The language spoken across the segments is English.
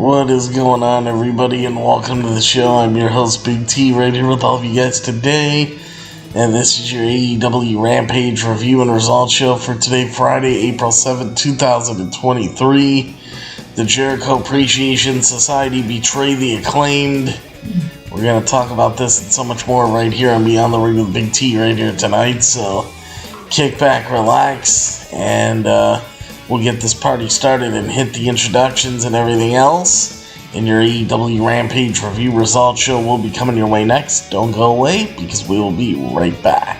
What is going on, everybody, and welcome to the show. I'm your host, Big T, right here with all of you guys today. And this is your AEW Rampage review and results show for today, Friday, April 7th, 2023. The Jericho Appreciation Society betray the Acclaimed. We're going to talk about this and so much more right here on Beyond the Ring with Big T right here tonight. So kick back, relax, and we'll get this party started and hit the introductions and everything else. And your AEW Rampage review results show will be coming your way next. Don't go away, because we will be right back.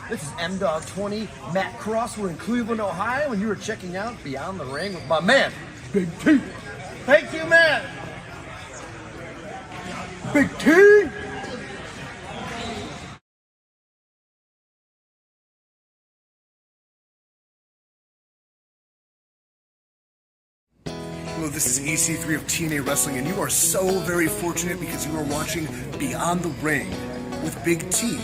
This is M-Dog 20, Matt Cross. We're in Cleveland, Ohio, and you are checking out Beyond the Ring with my man, Big T. Thank you, man. Big T. Hello, this is EC3 of TNA Wrestling, and you are so very fortunate because you are watching Beyond the Ring with Big T.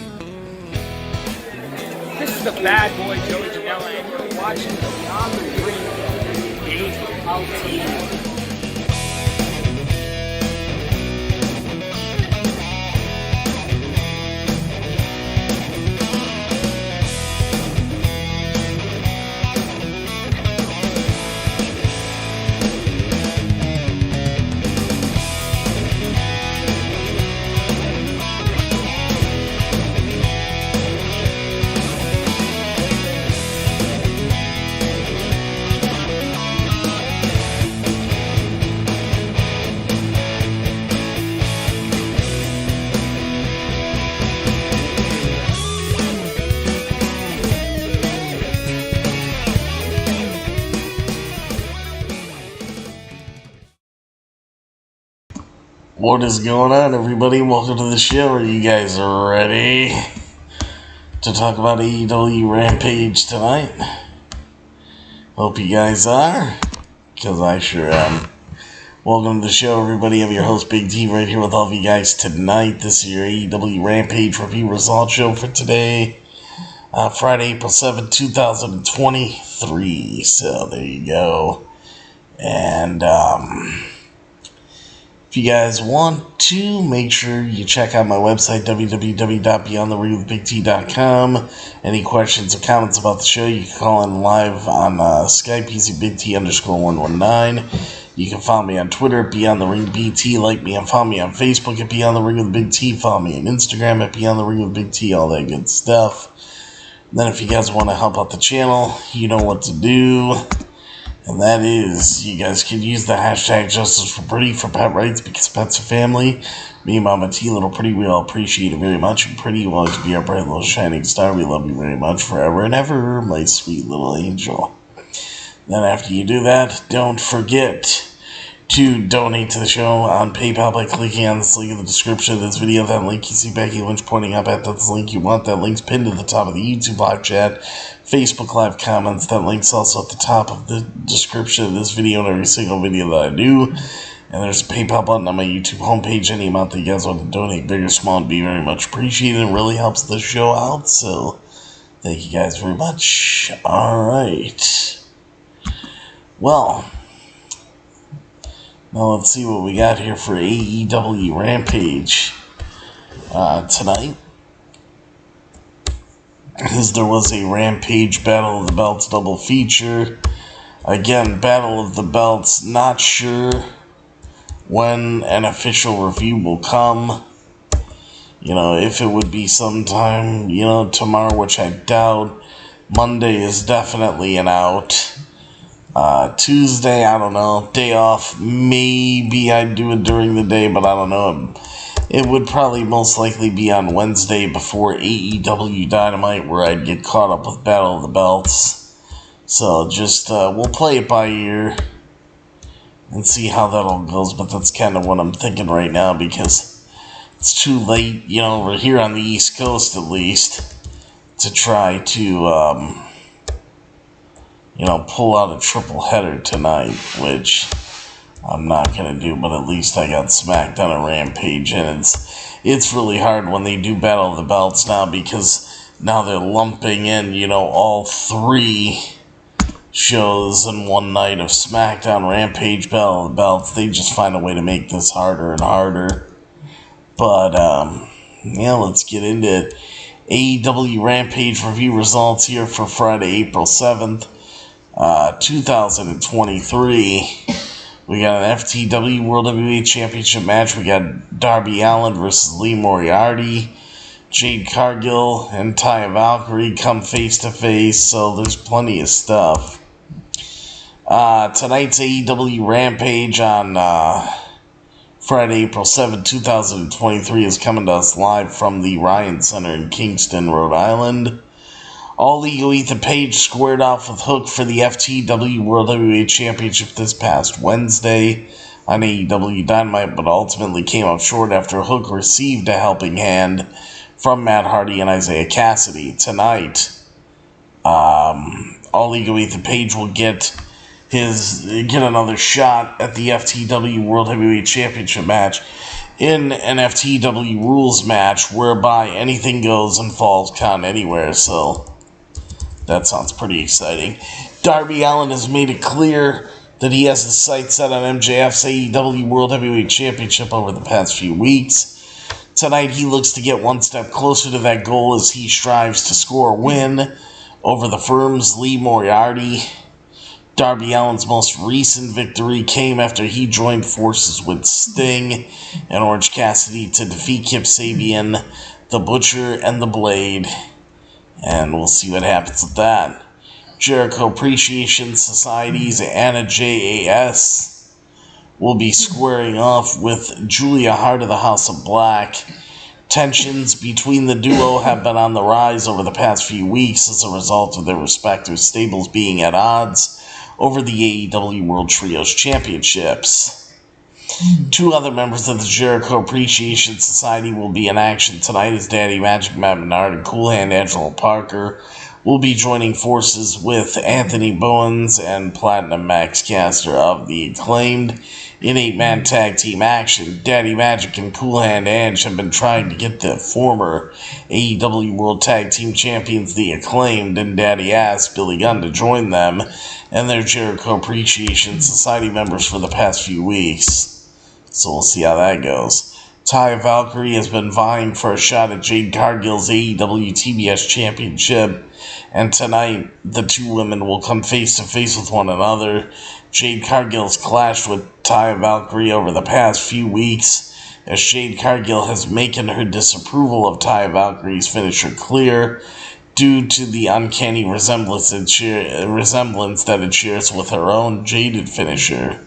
This is the bad boy Joey Janela, and you're watching the Beyond the Ring Big T. What is going on, everybody? Welcome to the show. Are you guys ready to talk about AEW Rampage tonight? Hope you guys are, because I sure am. Welcome to the show, everybody. I'm your host, Big T, right here with all of you guys tonight. This is your AEW Rampage review results show for today, Friday, April 7th, 2023. So there you go. And if you guys want to, make sure you check out my website, www.beyondtheringwithbigt.com. Any questions or comments about the show, you can call in live on Skype, PCBigT_119. You can follow me on Twitter at BeyondTheRingBT, like me and follow me on Facebook at Beyond the Ring with Big T, follow me on Instagram at Beyond the Ring with Big T, all that good stuff. And then if you guys want to help out the channel, you know what to do. And that is, you guys can use the hashtag Justice for Pretty for pet rights because pets are family. Me and Mama T, Little Pretty, we all appreciate it very much. And Pretty, you will always be our bright little shining star. We love you very much forever and ever, my sweet little angel. Then after you do that, don't forget to donate to the show on PayPal by clicking on this link in the description of this video. That link you see Becky Lynch pointing up at, that's the link you want. That link's pinned to the top of the YouTube live chat, Facebook live comments. That link's also at the top of the description of this video and every single video that I do. And there's a PayPal button on my YouTube homepage. Any amount that you guys want to donate, big or small, would be very much appreciated. It really helps the show out, so thank you guys very much. Alright. Well, now let's see what we got here for AEW Rampage tonight. Because there was a Rampage Battle of the Belts double feature. Again, Battle of the Belts, not sure when an official review will come. You know, if it would be sometime, you know, tomorrow, which I doubt. Monday is definitely an out. Tuesday, I don't know, day off, maybe I'd do it during the day, but I don't know. It would probably most likely be on Wednesday before AEW Dynamite, where I'd get caught up with Battle of the Belts. So just, we'll play it by ear and see how that all goes, but that's kind of what I'm thinking right now, because it's too late, you know, we're here on the East Coast at least, to try to, you know, pull out a triple header tonight, which I'm not going to do, but at least I got SmackDown and Rampage, and it's really hard when they do Battle of the Belts now, because now they're lumping in, you know, all three shows in one night of SmackDown, Rampage, Battle of the Belts. They just find a way to make this harder and harder. But, yeah, let's get into it. AEW Rampage review results here for Friday, April 7th. 2023. We got an FTW World Heavyweight Championship match. We got Darby Allin versus Lee Moriarty. Jade Cargill and Taya Valkyrie come face to face, so there's plenty of stuff. Tonight's AEW Rampage on Friday, April 7, 2023 is coming to us live from the Ryan Center in Kingston, Rhode Island. All Ego Ethan Page squared off with Hook for the FTW World Heavyweight Championship this past Wednesday on AEW Dynamite, but ultimately came up short after Hook received a helping hand from Matt Hardy and Isaiah Cassidy. Tonight, All Ego Ethan Page will get another shot at the FTW World Heavyweight Championship match in an FTW rules match whereby anything goes and falls count anywhere, so that sounds pretty exciting. Darby Allin has made it clear that he has his sights set on MJF's AEW World Heavyweight Championship over the past few weeks. Tonight he looks to get one step closer to that goal as he strives to score a win over the firm's Lee Moriarty. Darby Allin's most recent victory came after he joined forces with Sting and Orange Cassidy to defeat Kip Sabian, the Butcher, and the Blade. And we'll see what happens with that. Jericho Appreciation Society's Anna JAS will be squaring off with Julia Hart of the House of Black. Tensions between the duo have been on the rise over the past few weeks as a result of their respective stables being at odds over the AEW World Trios Championships. Two other members of the Jericho Appreciation Society will be in action tonight as Daddy Magic Matt Menard and Cool Hand Angelo Parker will be joining forces with Anthony Bowens and Platinum Max Caster of the Acclaimed In 8-man tag team action, Daddy Magic and Cool Hand Ange have been trying to get the former AEW World Tag Team Champions, the Acclaimed, and Daddy Ass, Billy Gunn, to join them and their Jericho Appreciation Society members for the past few weeks. So we'll see how that goes. Taya Valkyrie has been vying for a shot at Jade Cargill's AEW TBS Championship, and tonight the two women will come face to face with one another. Jade Cargill's clashed with Taya Valkyrie over the past few weeks, as Jade Cargill has making her disapproval of Taya Valkyrie's finisher clear due to the uncanny resemblance that it shares with her own jaded finisher.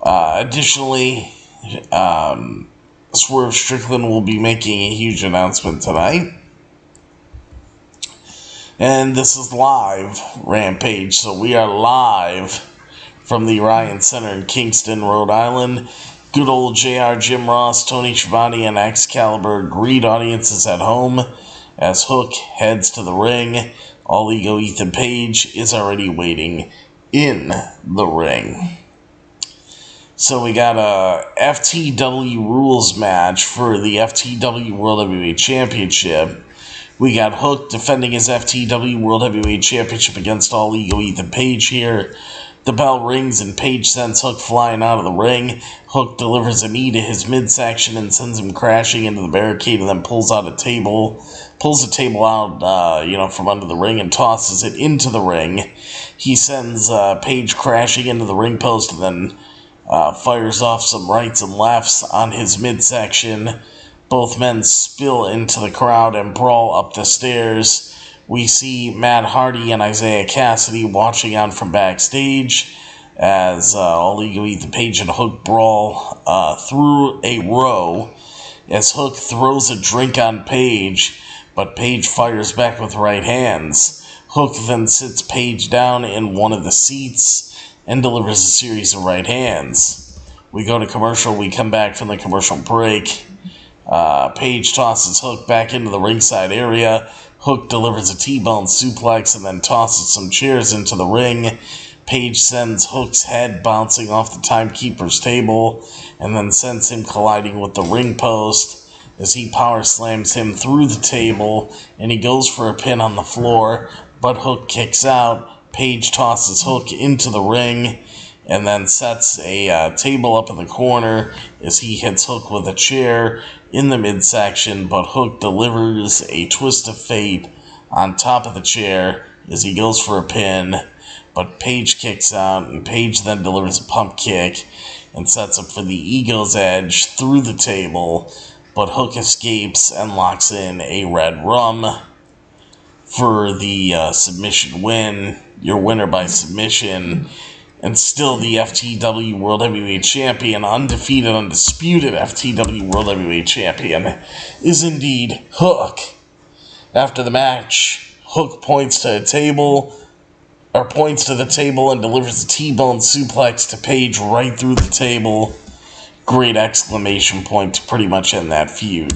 Additionally, Swerve Strickland will be making a huge announcement tonight. And this is live Rampage, so we are live from the Ryan Center in Kingston, Rhode Island. Good old JR, Jim Ross, Tony Schiavone, and Excalibur greet audiences at home as Hook heads to the ring. All Ego Ethan Page is already waiting in the ring. So we got a FTW rules match for the FTW World Heavyweight Championship. We got Hook defending his FTW World Heavyweight Championship against All Ego Ethan Page here. The bell rings and Page sends Hook flying out of the ring. Hook delivers a knee to his midsection and sends him crashing into the barricade, and then pulls the table out, from under the ring and tosses it into the ring. He sends Page crashing into the ring post and then fires off some rights and lefts on his midsection. Both men spill into the crowd and brawl up the stairs. We see Matt Hardy and Isaiah Cassidy watching on from backstage as All Ego Ethan Page and Hook brawl through a row as Hook throws a drink on Page, but Page fires back with right hands. Hook then sits Page down in one of the seats and delivers a series of right hands. We go to commercial. We come back from the commercial break. Page tosses Hook back into the ringside area. Hook delivers a T-bone suplex and then tosses some chairs into the ring. Page sends Hook's head bouncing off the timekeeper's table and then sends him colliding with the ring post as he power slams him through the table, and he goes for a pin on the floor, but Hook kicks out. Page tosses Hook into the ring and then sets a table up in the corner as he hits Hook with a chair in the midsection, but Hook delivers a twist of fate on top of the chair as he goes for a pin, but Page kicks out, and Page then delivers a pump kick and sets up for the Ego's Edge through the table, but Hook escapes and locks in a Red Rum for the submission win. Your winner by submission, and still the FTW World Heavyweight Champion, undefeated, undisputed FTW World Heavyweight Champion, is indeed Hook. After the match, Hook points to the table and delivers a T-bone suplex to Page right through the table. Great exclamation point to pretty much end that feud.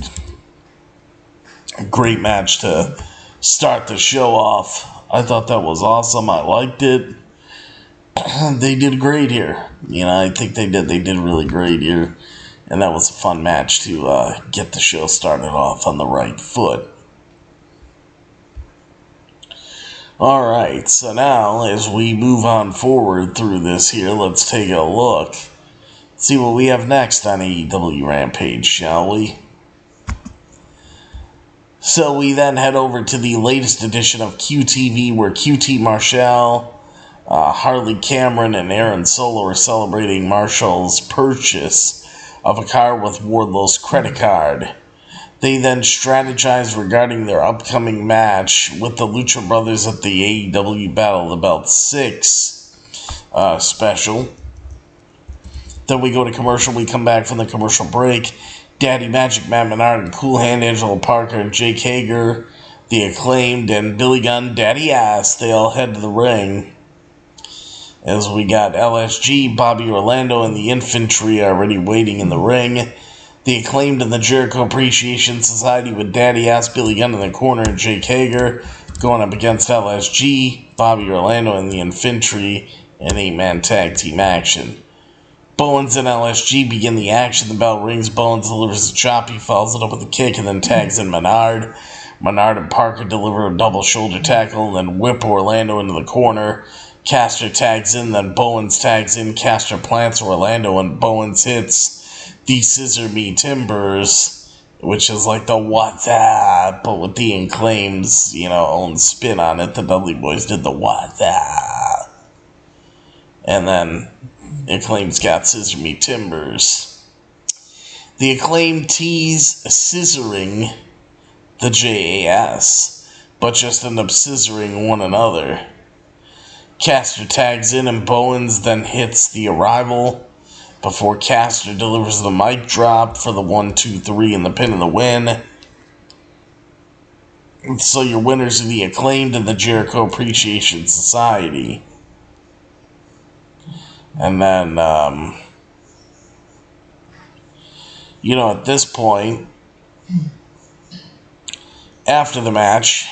A great match to start the show off. I thought that was awesome. I liked it. They did great here. I think they did really great here. And that was a fun match to get the show started off on the right foot. Alright, so now as we move on forward through this here, let's take a look. See what we have next on AEW Rampage, shall we? So we then head over to the latest edition of QTV, where QT Marshall, Harley Cameron, and Aaron Solo are celebrating Marshall's purchase of a car with Wardlow's credit card. They then strategize regarding their upcoming match with the Lucha Brothers at the AEW Battle of the Belt 6 special. Then we go to commercial. We come back from the commercial break. Daddy Magic, Matt Menard, and Cool Hand, Angelo Parker, and Jake Hager, the Acclaimed, and Billy Gunn, Daddy Ass, they all head to the ring. As we got LSG, Bobby Orlando, and the Infantry already waiting in the ring. The Acclaimed and the Jericho Appreciation Society with Daddy Ass, Billy Gunn in the corner, and Jake Hager going up against LSG, Bobby Orlando, and the Infantry in 8-man tag team action. Bowens and LSG begin the action. The bell rings. Bowens delivers a chop. He follows it up with a kick and then tags in Menard. Menard and Parker deliver a double shoulder tackle and then whip Orlando into the corner. Caster tags in, then Bowens tags in. Caster plants Orlando and Bowens hits the Scissor Me Timbers, which is like the what's up, but with the Acclaimed's, own spin on it. The Dudley Boys did the what's up. And then Acclaimed's got Scissor Me Timbers. The Acclaimed tease scissoring the JAS, but just end up scissoring one another. Caster tags in and Bowens then hits the Arrival before Caster delivers the mic drop for the 1-2-3 and the pin and the win. And so your winners are the Acclaimed and the Jericho Appreciation Society. And then, at this point, after the match,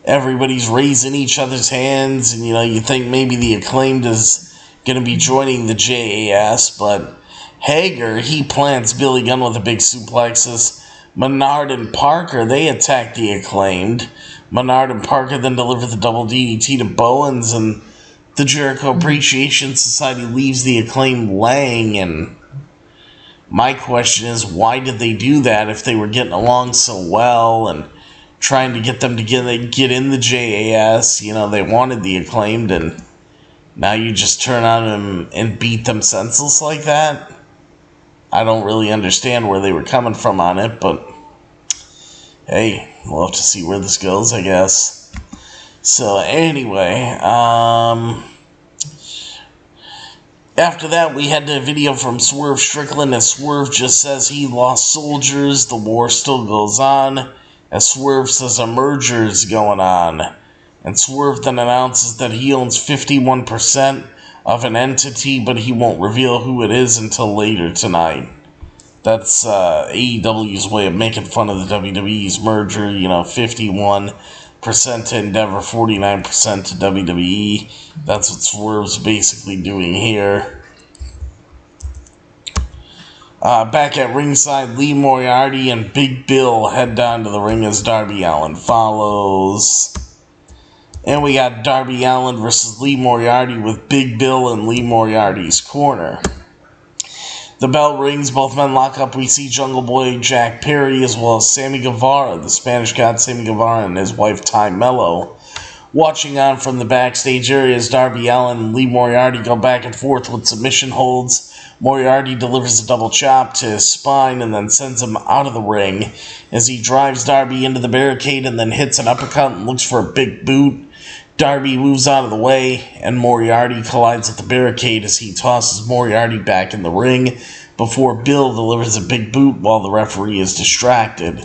everybody's raising each other's hands, and you think maybe the Acclaimed is going to be joining the JAS, but Hager, he plants Billy Gunn with a big suplexes. Menard and Parker, they attack the Acclaimed. Menard and Parker then deliver the double DDT to Bowens, and the Jericho Appreciation Society leaves the Acclaimed laying, and my question is, why did they do that if they were getting along so well and trying to get them to get in the JAS? They wanted the Acclaimed, and now you just turn on them and beat them senseless like that? I don't really understand where they were coming from on it, but hey, we'll have to see where this goes, I guess. So anyway, after that, we had the video from Swerve Strickland as Swerve just says he lost soldiers. The war still goes on, as Swerve says a merger is going on. And Swerve then announces that he owns 51% of an entity, but he won't reveal who it is until later tonight. That's AEW's way of making fun of the WWE's merger. 51% to Endeavor, 49% to WWE. That's what Swerve's basically doing here. Back at ringside, Lee Moriarty and Big Bill head down to the ring as Darby Allin follows. And we got Darby Allin versus Lee Moriarty with Big Bill in Lee Moriarty's corner. The bell rings, both men lock up. We see Jungle Boy Jack Perry as well as Sammy Guevara, the Spanish God Sammy Guevara, and his wife Ty Mello, watching on from the backstage area as Darby Allin and Lee Moriarty go back and forth with submission holds. Moriarty delivers a double chop to his spine and then sends him out of the ring as he drives Darby into the barricade and then hits an uppercut and looks for a big boot. Darby moves out of the way, and Moriarty collides with the barricade as he tosses Moriarty back in the ring before Bill delivers a big boot while the referee is distracted.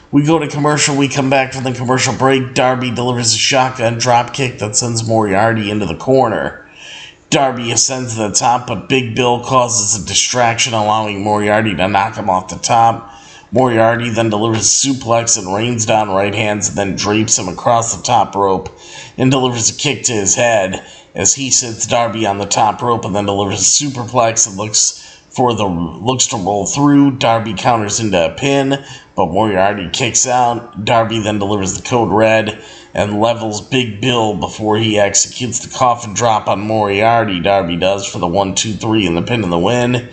We go to commercial. We come back from the commercial break. Darby delivers a shotgun dropkick that sends Moriarty into the corner. Darby ascends to the top, but Big Bill causes a distraction, allowing Moriarty to knock him off the top. Moriarty then delivers a suplex and rains down right hands and then drapes him across the top rope and delivers a kick to his head as he sits Darby on the top rope and then delivers a superplex and looks to roll through. Darby counters into a pin, but Moriarty kicks out. Darby then delivers the code red and levels Big Bill before he executes the coffin drop on Moriarty. Darby does for the 1-2-3 and the pin and the win.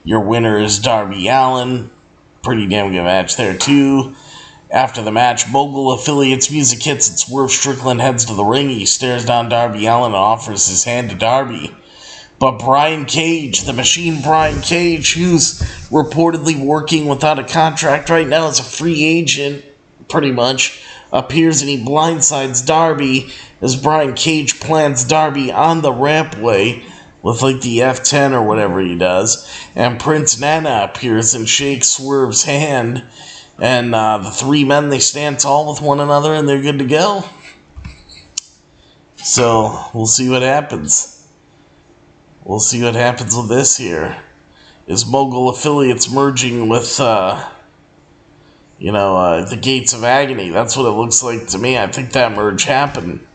Your winner is Darby Allin. Pretty damn good match there, too. After the match, Mogul Affiliates music hits and Swerve Strickland heads to the ring. He stares down Darby Allin and offers his hand to Darby. But Brian Cage, the Machine Brian Cage, who's reportedly working without a contract right now as a free agent, pretty much, appears and he blindsides Darby as Brian Cage plants Darby on the rampway with like the F10 or whatever he does, and Prince Nana appears and shakes Swerve's hand, and the three men, they stand tall with one another and they're good to go. So, we'll see what happens. We'll see what happens with this here. Is Mogul Affiliates merging with, the Gates of Agony? That's what it looks like to me. I think that merge happened.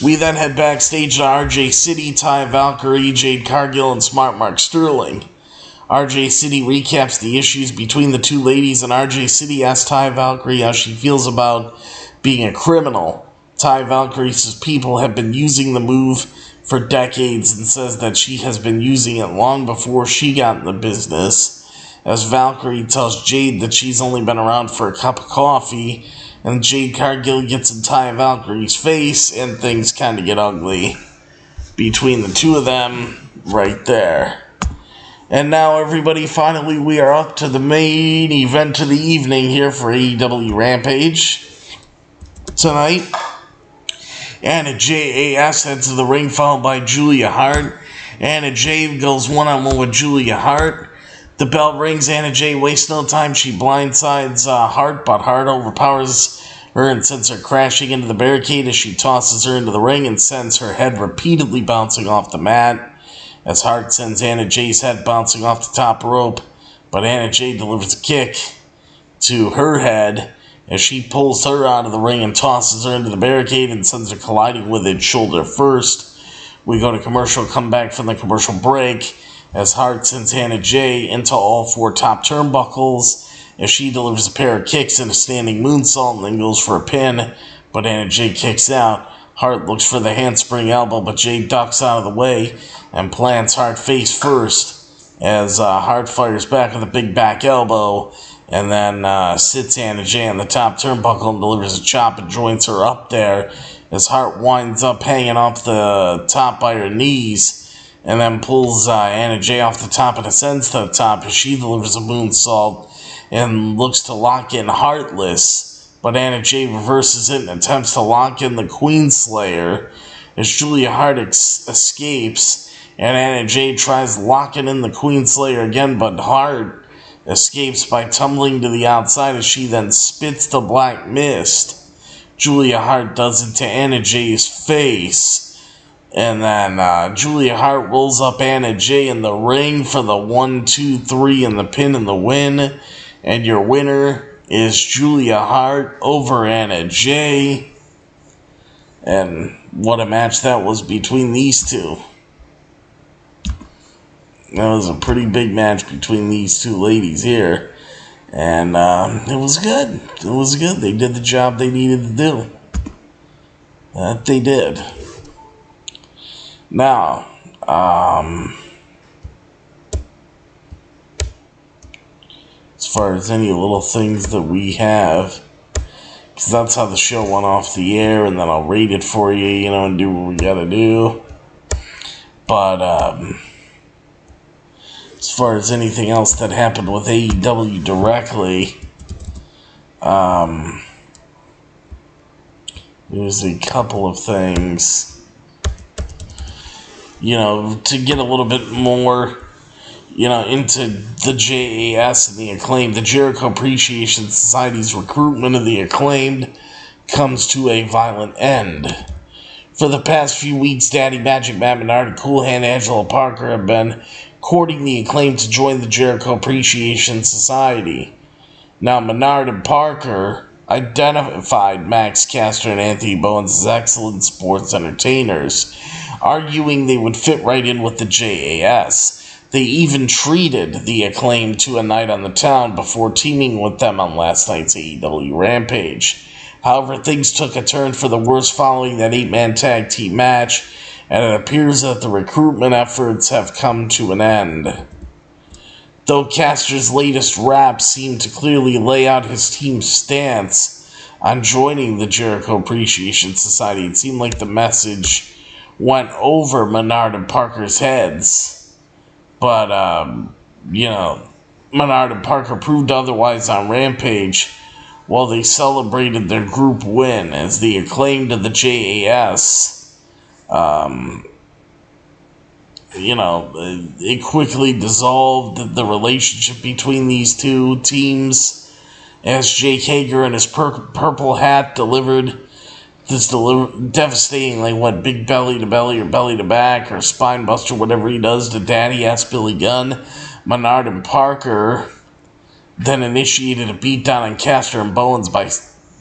We then head backstage to RJ City, Ty Valkyrie, Jade Cargill, and Smart Mark Sterling. RJ City recaps the issues between the two ladies, and RJ City asks Ty Valkyrie how she feels about being a criminal. Ty Valkyrie says people have been using the move for decades and says that she has been using it long before she got in the business. As Valkyrie tells Jade that she's only been around for a cup of coffee, and Jade Cargill gets in Ty Valkyrie's face, and things kind of get ugly between the two of them right there. And now, everybody, finally we are up to the main event of the evening here for AEW Rampage. Tonight, Anna J.A.S. heads to the ring, followed by Julia Hart. Anna J goes one-on-one with Julia Hart. The bell rings. Anna J wastes no time. She blindsides Hart, but Hart overpowers her and sends her crashing into the barricade as she tosses her into the ring and sends her head repeatedly bouncing off the mat. As Hart sends Anna J's head bouncing off the top rope, but Anna J delivers a kick to her head as she pulls her out of the ring and tosses her into the barricade and sends her colliding with it shoulder first. We go to commercial, come back from the commercial break as Hart sends Anna J into all four top turnbuckles as she delivers a pair of kicks and a standing moonsault and then goes for a pin, but Anna J kicks out. Hart looks for the handspring elbow, but J ducks out of the way and plants Hart face first as Hart fires back with a big back elbow and then sits Anna J on the top turnbuckle and delivers a chop and joins her up there as Hart winds up hanging off the top by her knees and then pulls Anna J off the top and ascends to the top as she delivers a moonsault and looks to lock in Heartless, but Anna J reverses it and attempts to lock in the Queenslayer as Julia Hart escapes, and Anna J tries locking in the Queenslayer again, but Hart escapes by tumbling to the outside as she then spits the black mist. Julia Hart does it to Anna J's face. And then Julia Hart rolls up Anna J in the ring for the 1, 2, 3 and the pin and the win. And your winner is Julia Hart over Anna J. And what a match that was between these two. That was a pretty big match between these two ladies here. And it was good. It was good. They did the job they needed to do. That they did. Now, as far as any little things that we have, because that's how the show went off the air, and then I'll rate it for you, and do what we gotta do. But, as far as anything else that happened with AEW directly, there's a couple of things. To get a little bit more, into the JAS and the Acclaimed, the Jericho Appreciation Society's recruitment of the Acclaimed comes to a violent end. For the past few weeks, Daddy Magic Matt Menard and Cool Hand Angelo Parker have been courting the Acclaimed to join the Jericho Appreciation Society. Now, Menard and Parker identified Max Caster and Anthony Bowens as excellent sports entertainers, arguing they would fit right in with the JAS. They even treated the Acclaimed to a night on the town before teaming with them on last night's AEW Rampage. However, things took a turn for the worse following that 8-man tag team match, and it appears that the recruitment efforts have come to an end. Though Caster's latest rap seemed to clearly lay out his team's stance on joining the Jericho Appreciation Society, it seemed like the message went over Menard and Parker's heads. But, Menard and Parker proved otherwise on Rampage while they celebrated their group win as the Acclaimed of the JAS. It quickly dissolved the relationship between these two teams as Jake Hager and his purple hat delivered this devastating, big belly to belly or belly to back or spine buster, whatever he does to Daddy-ass Billy Gunn. Menard and Parker then initiated a beatdown on Caster and Bowens by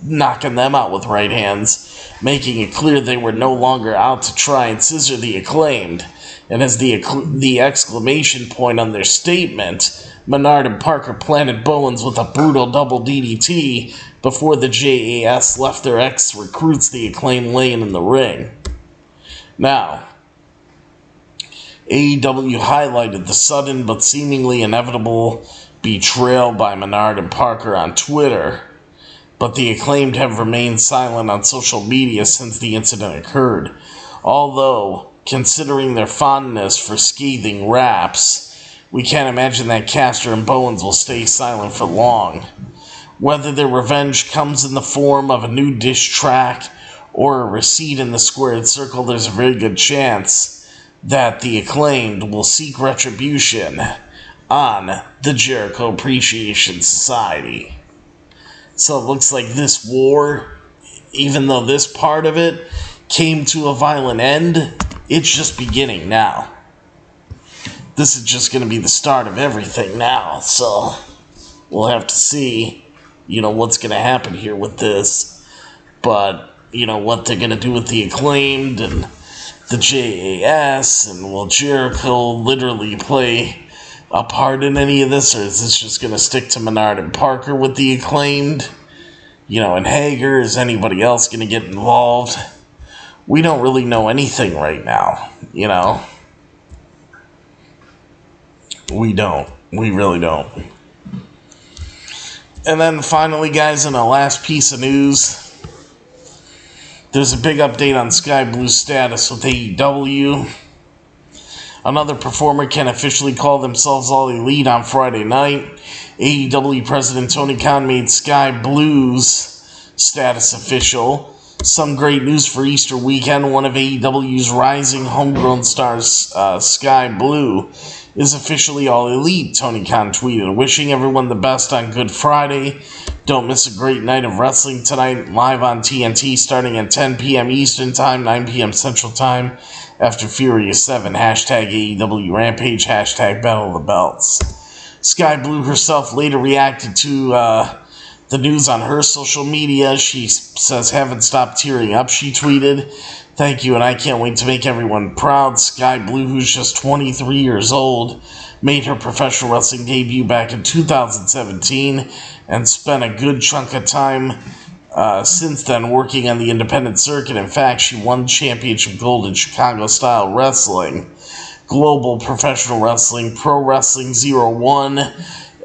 knocking them out with right hands, making it clear they were no longer out to try and scissor the Acclaimed. And as the exclamation point on their statement, Menard and Parker planted Bowens with a brutal double DDT before the JAS left their ex-recruits, the Acclaimed, laying in the ring. Now, AEW highlighted the sudden but seemingly inevitable betrayal by Menard and Parker on Twitter, but the Acclaimed have remained silent on social media since the incident occurred. Although, considering their fondness for scathing raps, we can't imagine that Caster and Bowens will stay silent for long. Whether their revenge comes in the form of a new diss track or a receipt in the squared circle, there's a very good chance that the Acclaimed will seek retribution on the Jericho Appreciation Society. So it looks like this war, even though this part of it came to a violent end, it's just beginning now. This is just going to be the start of everything now, so we'll have to see, what's going to happen here with this. But, what they're going to do with the Acclaimed and the JAS, and will Jericho literally play a part in any of this, or is this just going to stick to Menard and Parker with the Acclaimed? And Hager, is anybody else going to get involved? We don't really know anything right now, We don't. We really don't. And then finally, guys, in a last piece of news, there's a big update on Sky Blue's status with AEW. Another performer can officially call themselves All Elite on Friday night. AEW President Tony Khan made Sky Blue's status official. Some great news for Easter weekend. One of AEW's rising homegrown stars, Sky Blue, is officially All Elite, Tony Khan tweeted. Wishing everyone the best on Good Friday. Don't miss a great night of wrestling tonight, live on TNT, starting at 10 p.m. Eastern Time, 9 p.m. Central Time, after Furious 7, hashtag AEW Rampage, hashtag Battle of the Belts. Sky Blue herself later reacted to the news on her social media. She says, "Haven't stopped tearing up," she tweeted. "Thank you, and I can't wait to make everyone proud." Sky Blue, who's just 23 years old, made her professional wrestling debut back in 2017 and spent a good chunk of time since then working on the independent circuit. In fact, she won championship gold in Chicago-style wrestling, Global Professional Wrestling, Pro Wrestling 01,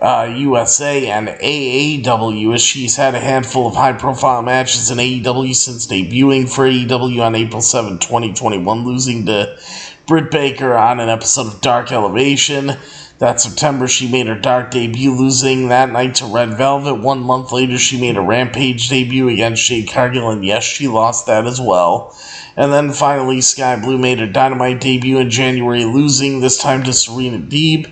USA, and AAW, as she's had a handful of high-profile matches in AEW since debuting for AEW on April 7, 2021, losing to Britt Baker on an episode of Dark Elevation. That September, she made her Dark debut, losing that night to Red Velvet. 1 month later, she made a Rampage debut against Jade Cargill, and yes, she lost that as well. And then finally, Sky Blue made her Dynamite debut in January, losing this time to Serena Deeb.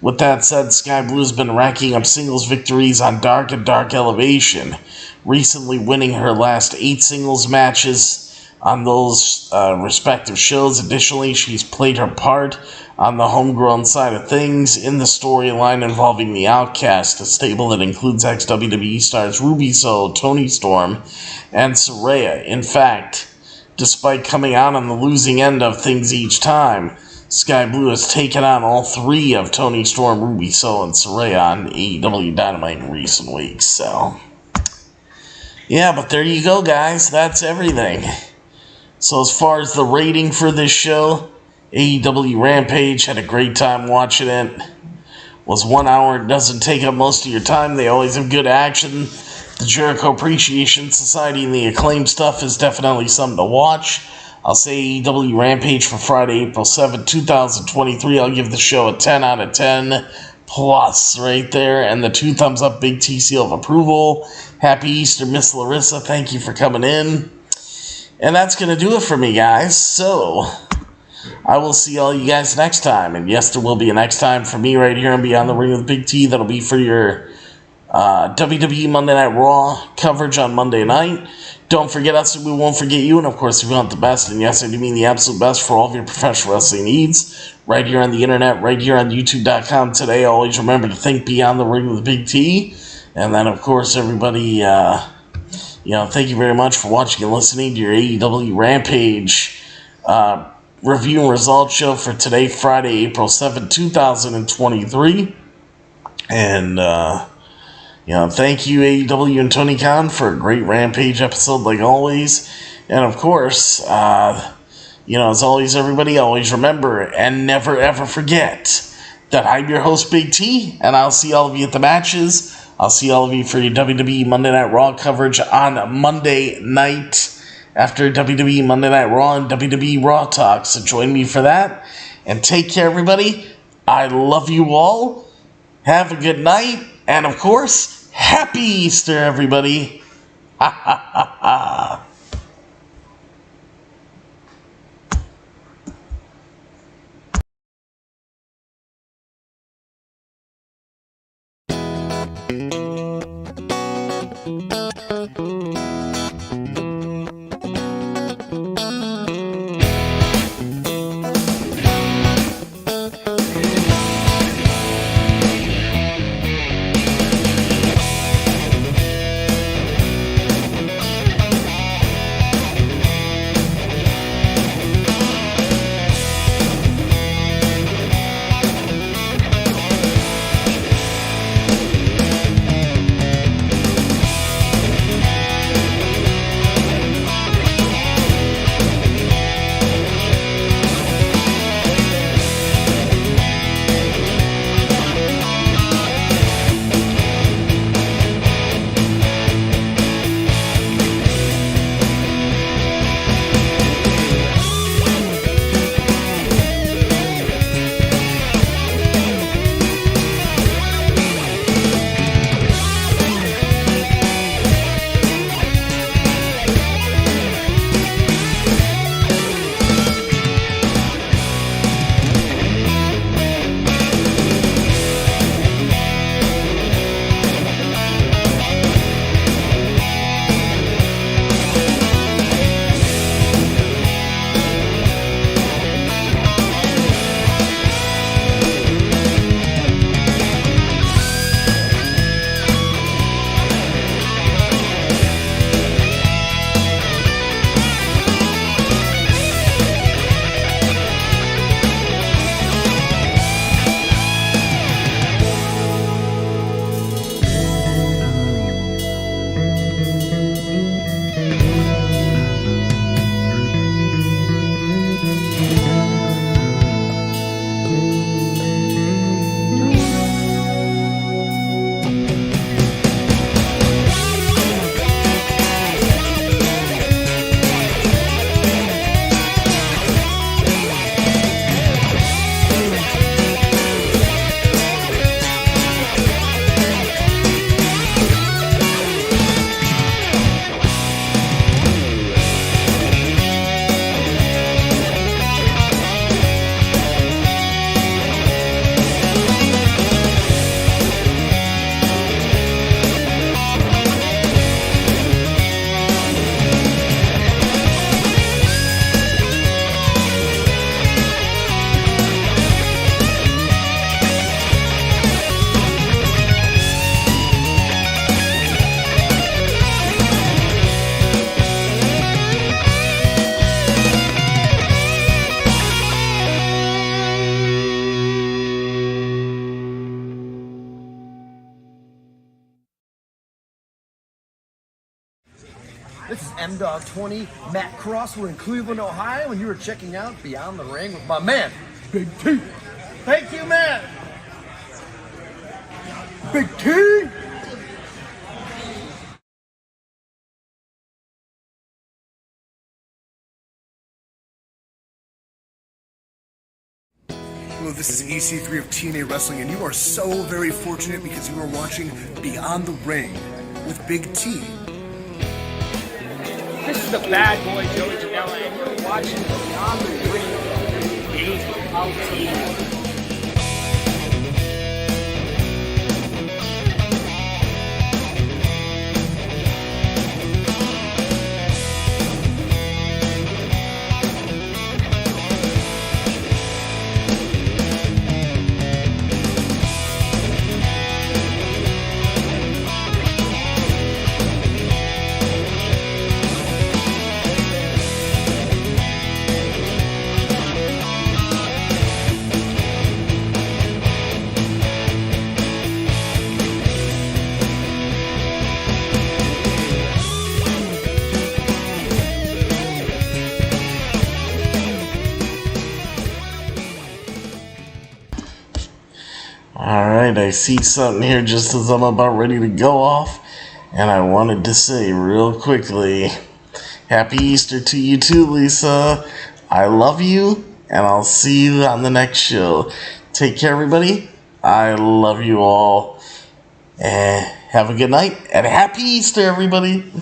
With that said, Sky Blue has been racking up singles victories on Dark and Dark Elevation, recently winning her last 8 singles matches on those respective shows. Additionally, she's played her part on the homegrown side of things in the storyline involving the Outcast, a stable that includes ex-WWE stars Ruby Soho, Toni Storm, and Saraya. In fact, despite coming out on the losing end of things each time, Sky Blue has taken on all 3 of Toni Storm, Ruby Soho, and Saraya on AEW Dynamite in recent weeks. So, yeah, but there you go, guys. That's everything. So as far as the rating for this show, AEW Rampage, had a great time watching it. Was 1 hour. It doesn't take up most of your time. They always have good action. The Jericho Appreciation Society and the Acclaimed stuff is definitely something to watch. I'll say AEW Rampage for Friday, April 7, 2023. I'll give the show a 10 out of 10 plus right there. And the 2 thumbs up, big T seal of approval. Happy Easter, Miss Larissa. Thank you for coming in. And that's going to do it for me, guys. So, I will see all you guys next time. And yes, there will be a next time for me right here on Beyond the Ring with Big T. That'll be for your WWE Monday Night Raw coverage on Monday night. Don't forget us, we won't forget you. And of course, if you want the best, and yes, I do mean the absolute best for all of your professional wrestling needs, right here on the internet, right here on YouTube.com today. Always remember to think Beyond the Ring with Big T. And then, of course, everybody... thank you very much for watching and listening to your AEW Rampage review and results show for today, Friday, April 7th, 2023. And, thank you, AEW and Tony Khan, for a great Rampage episode, like always. And, of course, as always, everybody, always remember and never, ever forget that I'm your host, Big T, and I'll see all of you at the matches. I'll see all of you for your WWE Monday Night Raw coverage on Monday night after WWE Monday Night Raw and WWE Raw Talk. So join me for that. And take care, everybody. I love you all. Have a good night. And, of course, Happy Easter, everybody. Ha, ha, ha, ha. This is M-Dog20, Matt Cross. We're in Cleveland, Ohio, and you are checking out Beyond the Ring with my man, Big T. Thank you, man. Big T. Hello, this is EC3 of TNA Wrestling, and you are so very fortunate because you are watching Beyond the Ring with Big T. This is the bad boy, Joey Janela, and you're watching Beyond the Ring, AEW. Alright, I see something here just as I'm about ready to go off. And I wanted to say real quickly, Happy Easter to you too, Lisa. I love you, and I'll see you on the next show. Take care, everybody. I love you all. And have a good night, and Happy Easter, everybody.